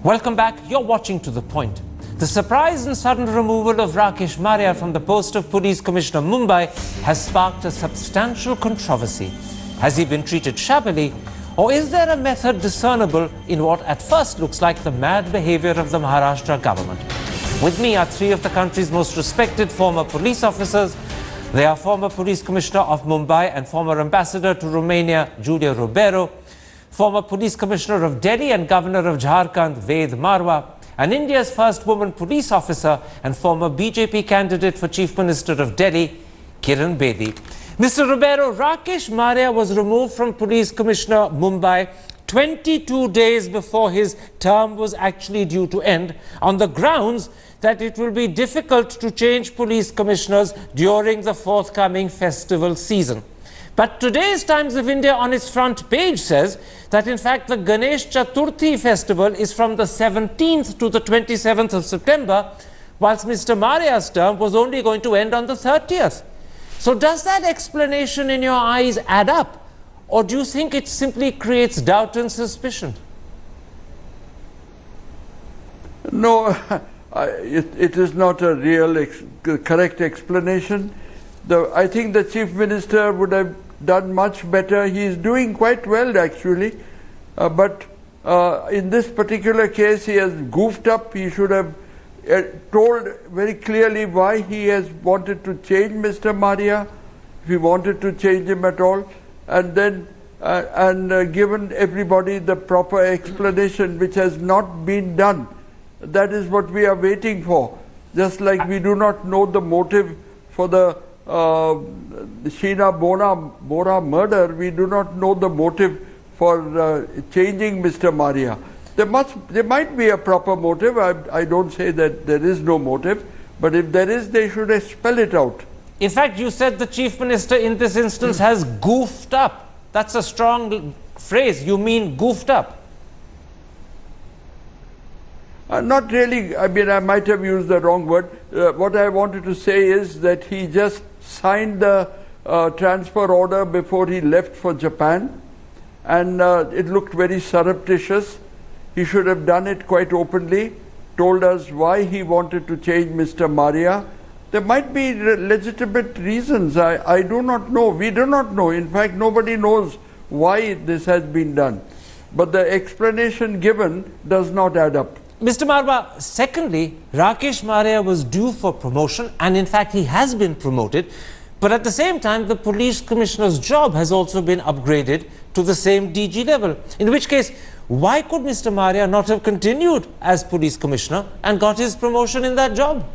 Welcome back. You're watching To The Point. The surprise and sudden removal of Rakesh Maria from the post of Police Commissioner Mumbai has sparked a substantial controversy. Has he been treated shabbily, or is there a method discernible in what at first looks like the mad behavior of the Maharashtra government? With me are three of the country's most respected former police officers. They are former Police Commissioner of Mumbai and former Ambassador to Romania, Julia Ribeiro, former Police Commissioner of Delhi and Governor of Jharkhand, Ved Marwa, and India's first woman police officer and former BJP candidate for Chief Minister of Delhi, Kiran Bedi. Mr. Ribeiro, Rakesh Maria was removed from Police Commissioner Mumbai 22 days before his term was actually due to end, on the grounds that it will be difficult to change police commissioners during the forthcoming festival season. But today's Times of India on its front page says that in fact the Ganesh Chaturthi festival is from the 17th to the 27th of September, whilst Mr. Maria's term was only going to end on the 30th. So does that explanation in your eyes add up? Or do you think it simply creates doubt and suspicion? No, it is not a real correct explanation. I think the Chief Minister would have done much better. He is doing quite well actually, but in this particular case he has goofed up. He should have told very clearly why he has wanted to change Mr. Maria, if he wanted to change him at all, and then given everybody the proper explanation, which has not been done. That is what we are waiting for. Just like we do not know the motive for the Sheena Bora murder, we do not know the motive for changing Mr. Maria. There might be a proper motive. I don't say that there is no motive, but if there is, they should spell it out. In fact, you said the Chief Minister in this instance has goofed up. That's a strong phrase. You mean goofed up? Not really. I mean, I might have used the wrong word. What I wanted to say is that he just signed the transfer order before he left for Japan, and it looked very surreptitious. He should have done it quite openly, told us why he wanted to change Mr. Maria. There might be legitimate reasons. I do not know. We do not know. In fact, nobody knows why this has been done. But the explanation given does not add up. Mr. Marwa, secondly, Rakesh Maria was due for promotion, and in fact he has been promoted. But at the same time, the police commissioner's job has also been upgraded to the same DG level. In which case, why could Mr. Maria not have continued as police commissioner and got his promotion in that job?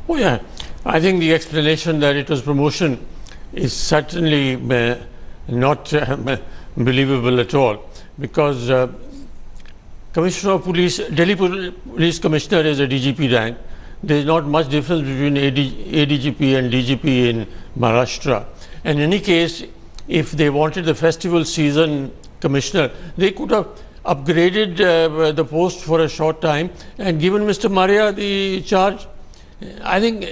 Oh yeah, I think the explanation that it was promotion is certainly not believable at all, because Commissioner of Police, Delhi Police Commissioner is a DGP rank. There is not much difference between ADGP and DGP in Maharashtra. And in any case, if they wanted the festival season commissioner, they could have upgraded the post for a short time and given Mr. Maria the charge. I think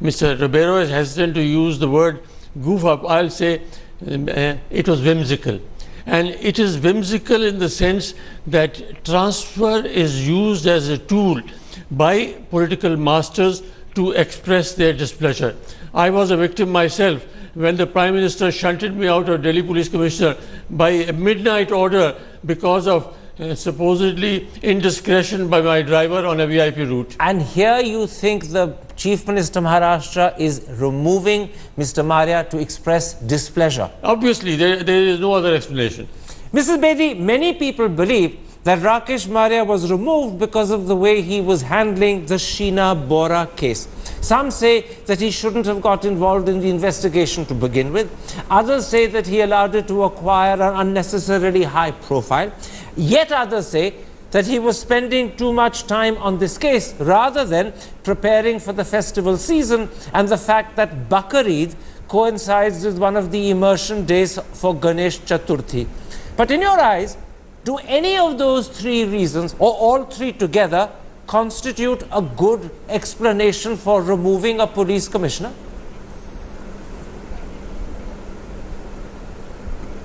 Mr. Ribeiro is hesitant to use the word goof up. I'll say it was whimsical. And it is whimsical in the sense that transfer is used as a tool by political masters to express their displeasure. I was a victim myself when the Prime Minister shunted me out of Delhi Police Commissioner by a midnight order because of supposedly indiscretion by my driver on a VIP route. And here you think the Chief Minister of Maharashtra is removing Mr. Maria to express displeasure? Obviously, there is no other explanation. Mrs. Bedi, many people believe that Rakesh Maria was removed because of the way he was handling the Sheena Bora case. Some say that he shouldn't have got involved in the investigation to begin with. Others say that he allowed it to acquire an unnecessarily high profile. Yet others say that he was spending too much time on this case rather than preparing for the festival season, and the fact that Baqar-Eid coincides with one of the immersion days for Ganesh Chaturthi. But in your eyes, do any of those three reasons, or all three together, constitute a good explanation for removing a police commissioner?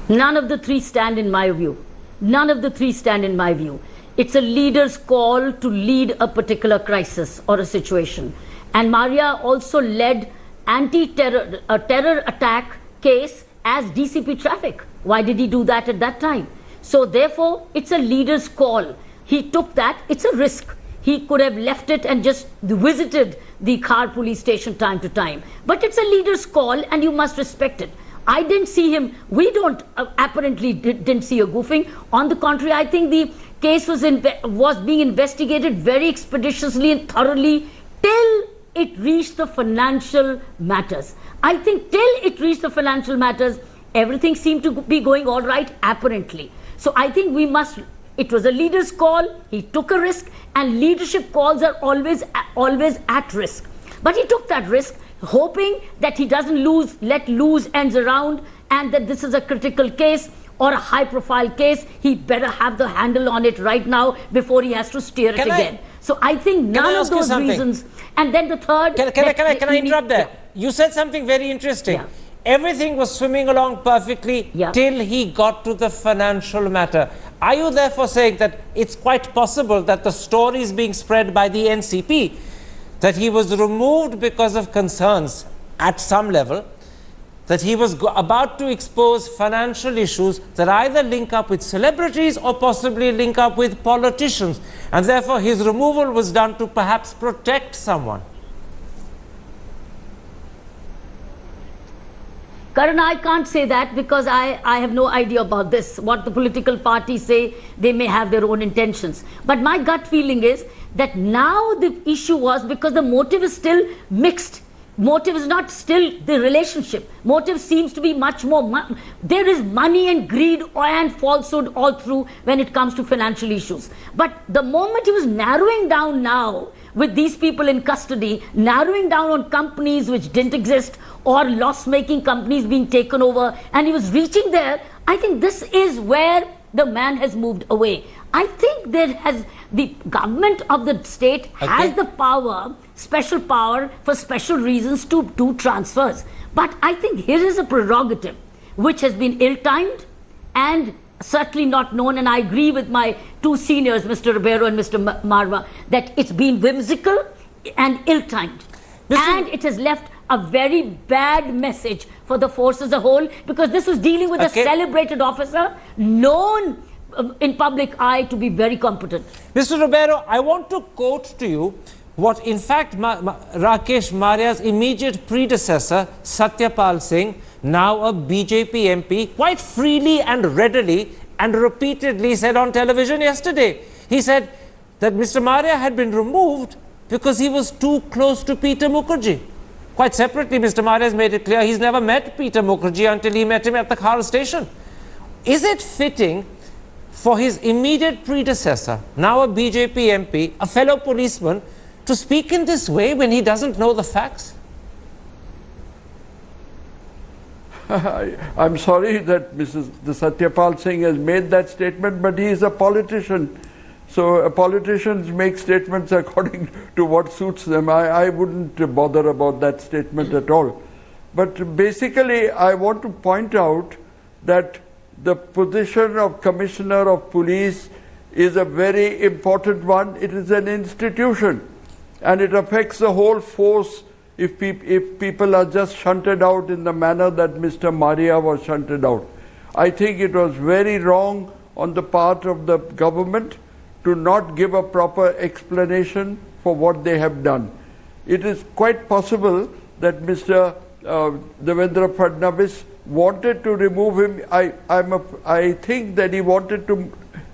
None of the three stand in my view. None of the three stand in my view. It's a leader's call to lead a particular crisis or a situation. And Maria also led a terror attack case as DCP traffic. Why did he do that at that time? So therefore, it's a leader's call. He took that. It's a risk. He could have left it and just visited the Khar police station time to time. But it's a leader's call and you must respect it. I didn't see him, we don't apparently didn't see a goofing. On the contrary, I think the case was being investigated very expeditiously and thoroughly till it reached the financial matters. I think till it reached the financial matters, everything seemed to be going all right, apparently. So I think it was a leader's call, he took a risk, and leadership calls are always at risk. But he took that risk, hoping that he doesn't let loose ends around, and that this is a critical case or a high-profile case. He better have the handle on it right now before he has to steer it again. So I think none of those reasons. And then the third... Can I interrupt there? Yeah. You said something very interesting. Yeah. Everything was swimming along perfectly till he got to the financial matter. Are you therefore saying that it's quite possible that the story is being spread by the NCP that he was removed because of concerns at some level, that he was about to expose financial issues that either link up with celebrities or possibly link up with politicians, and therefore his removal was done to perhaps protect someone? Karan, I can't say that because I have no idea about this. What the political parties say, they may have their own intentions. But my gut feeling is that now the issue was because the motive is still mixed. Motive is not still the relationship. Motive seems to be much more, there is money and greed and falsehood all through when it comes to financial issues. But the moment he was narrowing down now, with these people in custody, narrowing down on companies which didn't exist or loss-making companies being taken over, and he was reaching there, I think this is where the man has moved away. I think the government of the state has the power, special power for special reasons to do transfers. But I think here is a prerogative which has been ill-timed and certainly not known, and I agree with my two seniors, Mr. Ribeiro and Mr. Marwa, that it's been whimsical and ill-timed. And it has left a very bad message for the force as a whole, because this was dealing with a celebrated officer, known in public eye to be very competent. Mr. Ribeiro, I want to quote to you what in fact Rakesh Maria's immediate predecessor, Satyapal Singh, now a BJP MP, quite freely and readily and repeatedly said on television yesterday. He said that Mr. Maria had been removed because he was too close to Peter Mukherjee. Quite separately, Mr. Maria has made it clear he's never met Peter Mukherjee until he met him at the Khar station. Is it fitting for his immediate predecessor, now a BJP MP, a fellow policeman, to speak in this way when he doesn't know the facts? I'm sorry that the Satyapal Singh has made that statement, but he is a politician. So politicians make statements according to what suits them. I wouldn't bother about that statement at all. But basically, I want to point out that the position of Commissioner of Police is a very important one. It is an institution, and it affects the whole force if people are just shunted out in the manner that Mr. Maria was shunted out. I think it was very wrong on the part of the government to not give a proper explanation for what they have done. It is quite possible that Mr. Devendra Fadnavis wanted to remove him. I think that he wanted to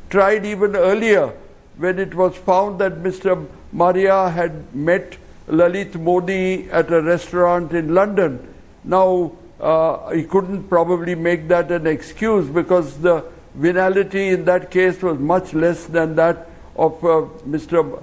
try it even earlier when it was found that Mr. Maria had met Lalit Modi at a restaurant in London. Now, he couldn't probably make that an excuse because the venality in that case was much less than that of Mr.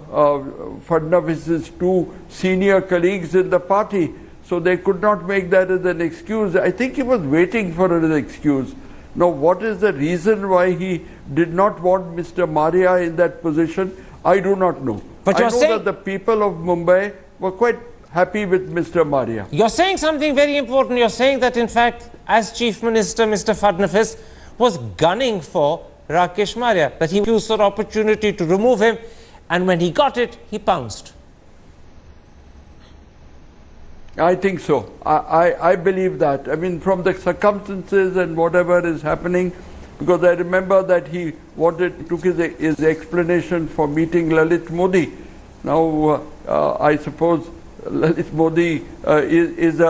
Fadnavis's two senior colleagues in the party. So they could not make that as an excuse. I think he was waiting for an excuse. Now, what is the reason why he did not want Mr. Maria in that position? I do not know. But I know that the people of Mumbai were quite happy with Mr. Maria. You're saying something very important. You're saying that, in fact, as Chief Minister, Mr. Fadnavis was gunning for Rakesh Maria, that he used that opportunity to remove him, and when he got it, he pounced. I think so. I believe that. I mean, from the circumstances and whatever is happening, because I remember that he took his explanation for meeting Lalit Modi. Now, I suppose Lalit Modi is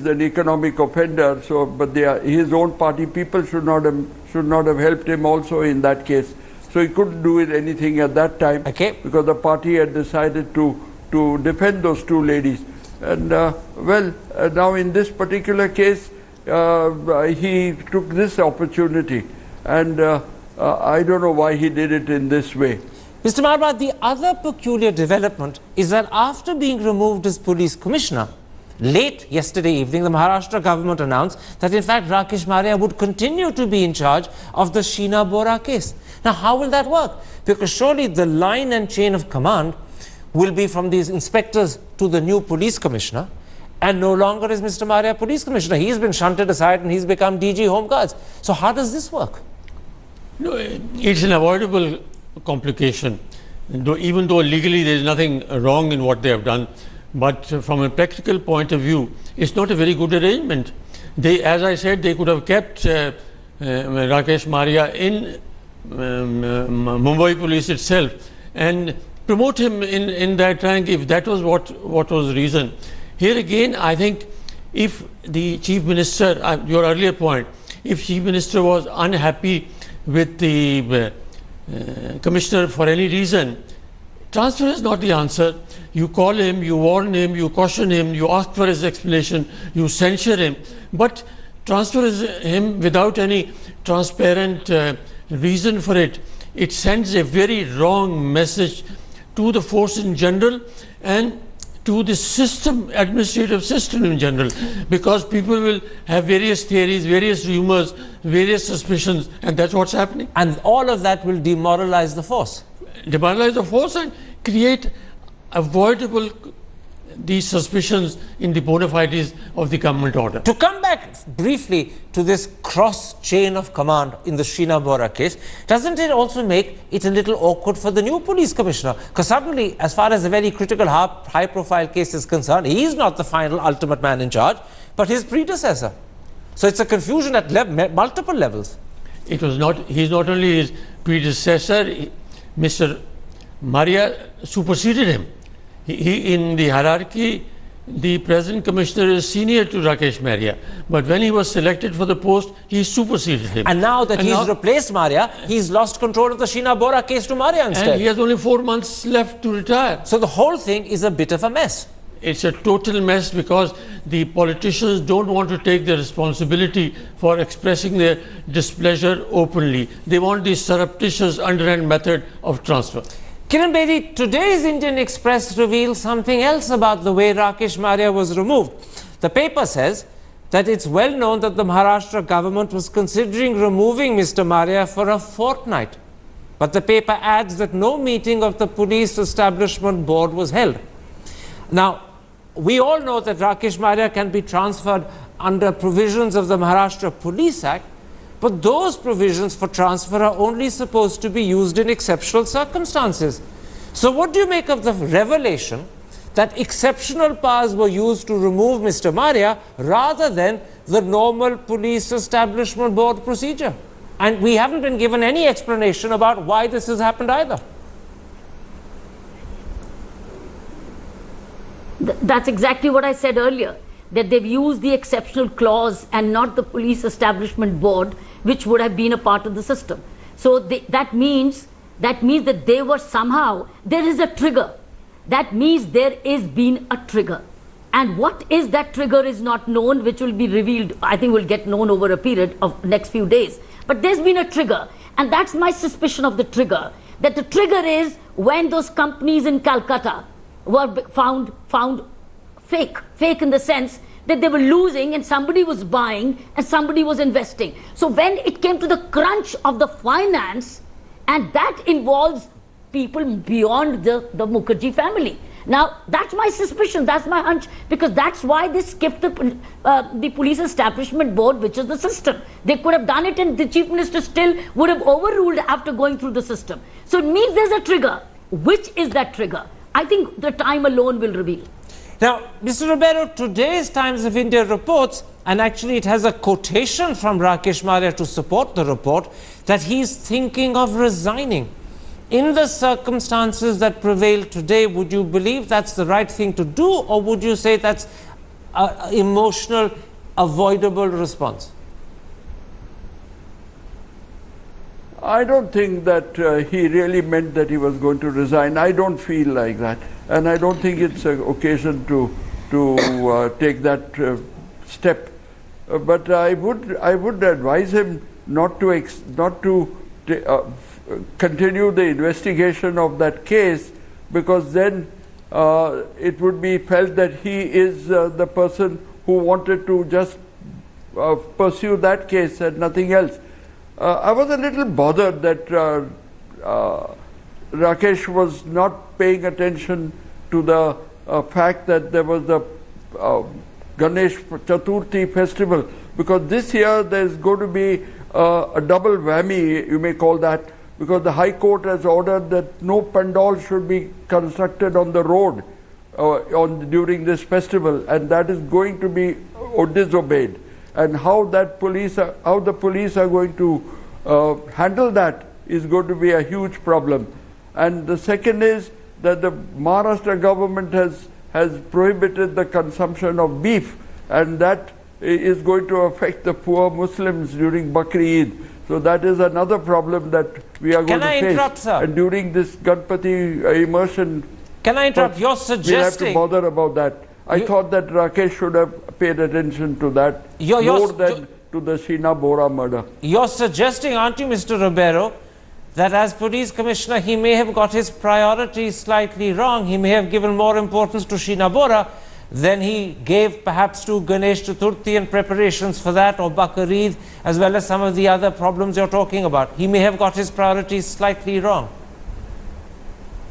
an economic offender. So, but his own party people should not have helped him also in that case. So he couldn't do it anything at that time, okay, because the party had decided to defend those two ladies. And now in this particular case, he took this opportunity, and I don't know why he did it in this way. Mr. Marwah, the other peculiar development is that after being removed as police commissioner, late yesterday evening, the Maharashtra government announced that in fact Rakesh Maria would continue to be in charge of the Sheena Bora case. Now, how will that work? Because surely the line and chain of command will be from these inspectors to the new police commissioner, and no longer is Mr. Maria police commissioner. He's been shunted aside and he's become DG Home Guards. So how does this work? No, it's an avoidable complication. Even though legally there is nothing wrong in what they have done, but from a practical point of view, it's not a very good arrangement. As I said, they could have kept Rakesh Maria in Mumbai police itself and promote him in that rank if that was what was the reason. Here again, I think if the chief minister, your earlier point, if chief minister was unhappy with the commissioner for any reason, transfer is not the answer. You call him, you warn him, you caution him, you ask for his explanation, you censure him, but transfer him without any transparent reason for it. It sends a very wrong message to the force in general and to the system, administrative system in general, because people will have various theories, various rumors, various suspicions, and that's what's happening. And all of that will demoralize the force. Demoralize the force and create avoidable these suspicions in the bona fides of the government order. To come back briefly to this cross chain of command in the Sheena Bora case, doesn't it also make it a little awkward for the new police commissioner? Because suddenly, as far as a very critical high profile case is concerned, he is not the final ultimate man in charge, but his predecessor. So it's a confusion at multiple levels. It was not, he's not only his predecessor, Mr. Maria superseded him. He in the hierarchy, the present commissioner is senior to Rakesh Maria, but when he was selected for the post, he superseded him. And now that he's replaced Maria, he's lost control of the Sheena Bora case to Maria instead. And he has only 4 months left to retire. So the whole thing is a bit of a mess. It's a total mess because the politicians don't want to take the responsibility for expressing their displeasure openly. They want the surreptitious underhand method of transfer. Kiran Bedi, today's Indian Express reveals something else about the way Rakesh Maria was removed. The paper says that it's well known that the Maharashtra government was considering removing Mr. Maria for a fortnight. But the paper adds that no meeting of the police establishment board was held. Now, we all know that Rakesh Maria can be transferred under provisions of the Maharashtra Police Act, but those provisions for transfer are only supposed to be used in exceptional circumstances. So what do you make of the revelation that exceptional powers were used to remove Mr. Maria rather than the normal police establishment board procedure? And we haven't been given any explanation about why this has happened either. That's exactly what I said earlier, that they've used the exceptional clause and not the police establishment board, which would have been a part of the system. So that means that they were somehow, there is a trigger. That means there is been a trigger. And what is that trigger is not known, which will be revealed, I think will get known over a period of next few days. But there's been a trigger, and that's my suspicion of the trigger, that the trigger is when those companies in Calcutta were found fake in the sense that they were losing and somebody was buying and somebody was investing. So when it came to the crunch of the finance, and that involves people beyond the Mukherjee family. Now, that's my suspicion, that's my hunch, because that's why they skipped the police establishment board, which is the system. They could have done it and the chief minister still would have overruled after going through the system. So it means there's a trigger. Which is that trigger? I think the time alone will reveal. Now, Mr. Ribeiro, today's Times of India reports, and actually it has a quotation from Rakesh Maria to support the report, that he's thinking of resigning. In the circumstances that prevail today, would you believe that's the right thing to do, or would you say that's an emotional, avoidable response? I don't think that he really meant that he was going to resign. I don't feel like that. And I don't think it's an occasion to take that step. But I would advise him not to continue the investigation of that case, because then it would be felt that he is the person who wanted to just pursue that case and nothing else. I was a little bothered that Rakesh was not paying attention to the fact that there was the Ganesh Chaturthi festival, because this year there's going to be a double whammy, you may call that, because the High Court has ordered that no pandal should be constructed on the road during this festival, and that is going to be disobeyed. And how the police are going to handle that is going to be a huge problem. And the second is that the Maharashtra government has prohibited the consumption of beef, and that is going to affect the poor Muslims during Bakri Eid. So that is another problem that we are going to face. Interrupt, sir? And during this Ganpati immersion, can I interrupt? You're suggesting we'll have to bother about that. I thought that Rakesh should have paid attention to that more than to the Sheena Bora murder. You're suggesting, aren't you, Mr. Ribeiro, that as police commissioner he may have got his priorities slightly wrong. He may have given more importance to Sheena Bora than he gave perhaps to Ganesh Chaturthi and preparations for that, or Bakri Eid, as well as some of the other problems you're talking about. He may have got his priorities slightly wrong.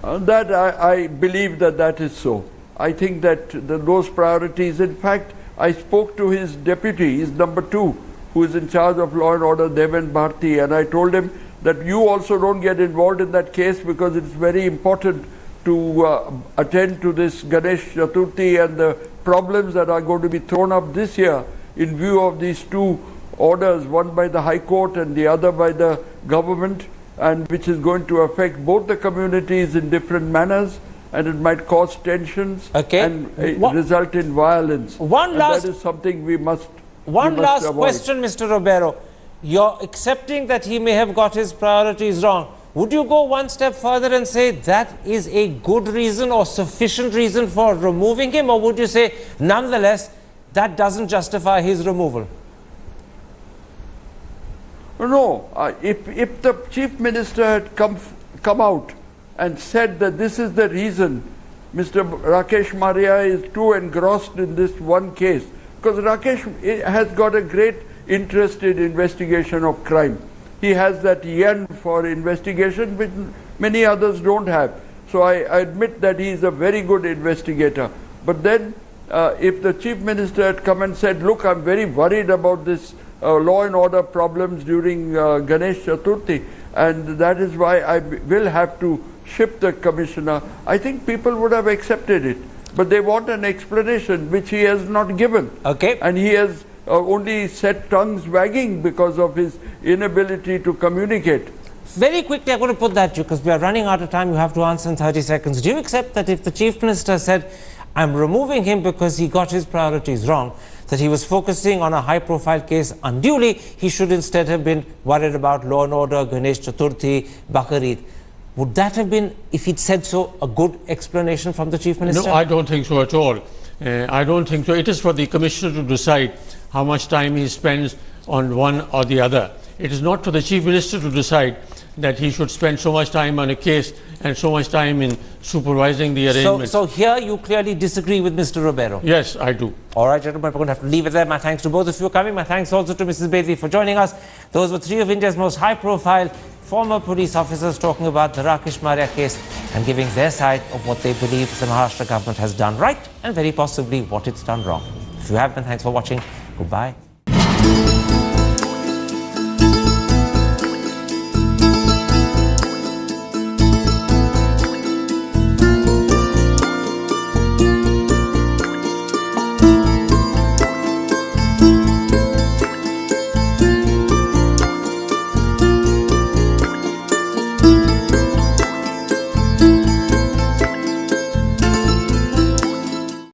That I believe that is so. I think that those priorities, in fact, I spoke to his deputy, his number 2, who is in charge of law and order, Deven Bharti, and I told him that you also don't get involved in that case, because it's very important to attend to this Ganesh Chaturthi and the problems that are going to be thrown up this year in view of these 2 orders, one by the High Court and the other by the government, and which is going to affect both the communities in different manners, and it might cause tensions and result in violence. That is something we must One last avoid. question, Mr. Ribeiro. You're accepting that he may have got his priorities wrong. Would you go one step further and say that is a good reason or sufficient reason for removing him, or would you say nonetheless that doesn't justify his removal? No, if the chief minister had come out and said that this is the reason Mr. Rakesh Maria is too engrossed in this one case, because Rakesh has got a great interest in investigation of crime. He has that yen for investigation which many others don't have. So I admit that he is a very good investigator. But then if the chief minister had come and said, look, I'm very worried about this law and order problems during Ganesh Chaturthi, and that is why I will have to ship the commissioner, I think people would have accepted it. But they want an explanation which he has not given. And he has only set tongues wagging because of his inability to communicate. Very quickly, I'm going to put that to you because we are running out of time. You have to answer in 30 seconds. Do you accept that if the chief minister said, I'm removing him because he got his priorities wrong, that he was focusing on a high-profile case unduly, he should instead have been worried about law and order, Ganesh Chaturthi, Bakri Eid? Would that have been, if he'd said so, a good explanation from the chief minister? No, I don't think so at all. I don't think so. It is for the commissioner to decide how much time he spends on one or the other. It is not for the chief minister to decide that he should spend so much time on a case and so much time in supervising the arrangements. So here you clearly disagree with Mr. Ribeiro? Yes, I do. All right, gentlemen, we're going to have to leave it there. My thanks to both of you for coming. My thanks also to Mrs. Bedi for joining us. Those were 3 of India's most high-profile former police officers talking about the Rakesh Maria case and giving their side of what they believe the Maharashtra government has done right and very possibly what it's done wrong. If you have been, thanks for watching. Goodbye.